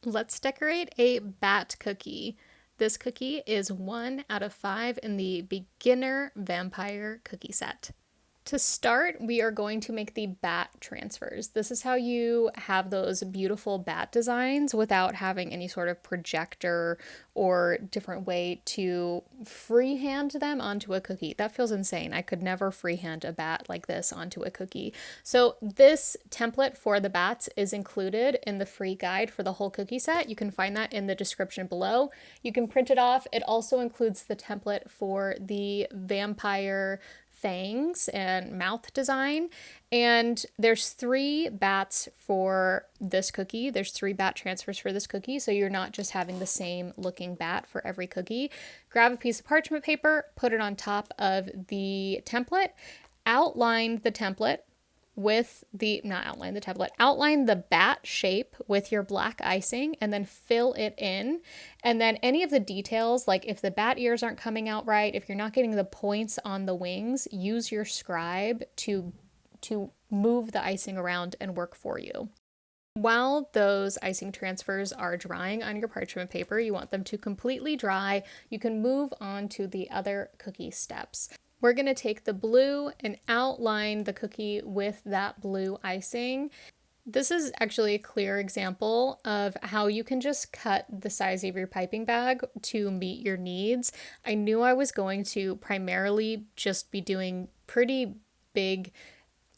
Let's decorate a bat cookie. This cookie is 1 out of 5 in the beginner vampire cookie set. To start, we are going to make the bat transfers. This is how you have those beautiful bat designs without having any sort of projector or different way to freehand them onto a cookie. That feels insane. I could never freehand a bat like this onto a cookie. So this template for the bats is included in the free guide for the whole cookie set. You can find that in the description below. You can print it off. It also includes the template for the vampire fangs and mouth design, and there's 3 bats for this cookie. There's 3 bat transfers for this cookie, so you're not just having the same looking bat for every cookie. Grab a piece of parchment paper, put it on top of the template, outline the template with the, not outline the template, outline the bat shape with your black icing and then fill it in. And then any of the details, like if the bat ears aren't coming out right, if you're not getting the points on the wings, use your scribe to move the icing around and work for you. While those icing transfers are drying on your parchment paper, you want them to completely dry. You can move on to the other cookie steps. We're going to take the blue and outline the cookie with that blue icing. This is actually a clear example of how you can just cut the size of your piping bag to meet your needs. I knew I was going to primarily just be doing pretty big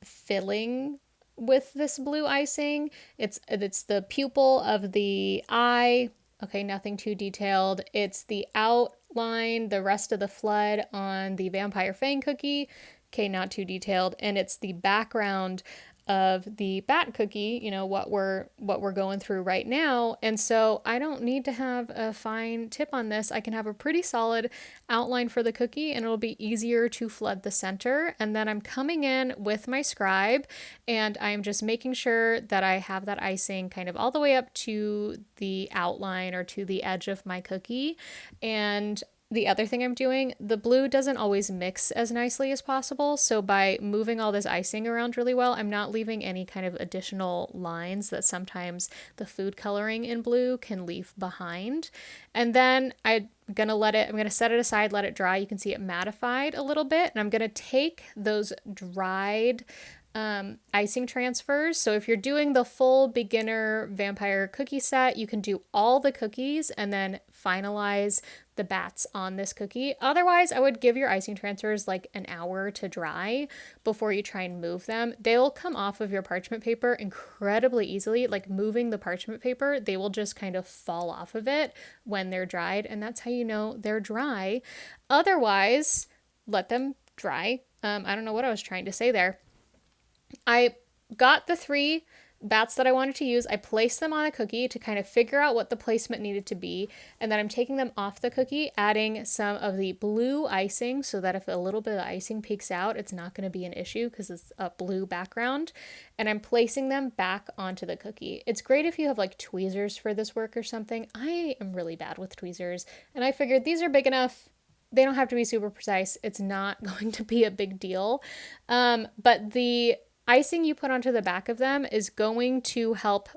filling with this blue icing. It's the pupil of the eye. Okay, nothing too detailed. It's the outline, the rest of the flood on the vampire fang cookie. Okay, not too detailed. And it's the background of the bat cookie, you know, what we're going through right now. And so I don't need to have a fine tip on this. I can have a pretty solid outline for the cookie and it'll be easier to flood the center. And then I'm coming in with my scribe and I'm just making sure that I have that icing kind of all the way up to the outline or to the edge of my cookie. And the other thing I'm doing, the blue doesn't always mix as nicely as possible, so by moving all this icing around really well, I'm not leaving any kind of additional lines that sometimes the food coloring in blue can leave behind. And then I'm gonna set it aside, let it dry. You can see it mattified a little bit, and I'm gonna take those dried icing transfers. So if you're doing the full beginner vampire cookie set, you can do all the cookies and then finalize the bats on this cookie. Otherwise, I would give your icing transfers like an hour to dry before you try and move them. They'll come off of your parchment paper incredibly easily. Like moving the parchment paper, they will just kind of fall off of it when they're dried, and that's how you know they're dry. Otherwise, let them dry. I don't know what I was trying to say there. I got the 3 bats that I wanted to use. I placed them on a cookie to kind of figure out what the placement needed to be. And then I'm taking them off the cookie, adding some of the blue icing so that if a little bit of icing peeks out, it's not going to be an issue because it's a blue background. And I'm placing them back onto the cookie. It's great if you have like tweezers for this work or something. I am really bad with tweezers. And I figured these are big enough. They don't have to be super precise. It's not going to be a big deal. But the icing you put onto the back of them is going to help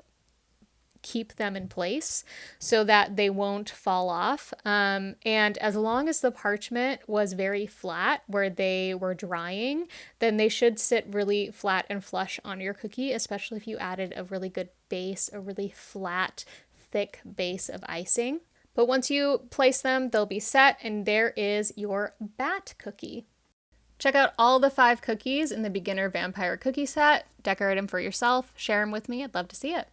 keep them in place so that they won't fall off. And as long as the parchment was very flat where they were drying, then they should sit really flat and flush on your cookie, especially if you added a really good base, a really flat, thick base of icing. But once you place them, they'll be set, and there is your bat cookie. Check out all the 5 cookies in the beginner vampire cookie set, decorate them for yourself, share them with me, I'd love to see it.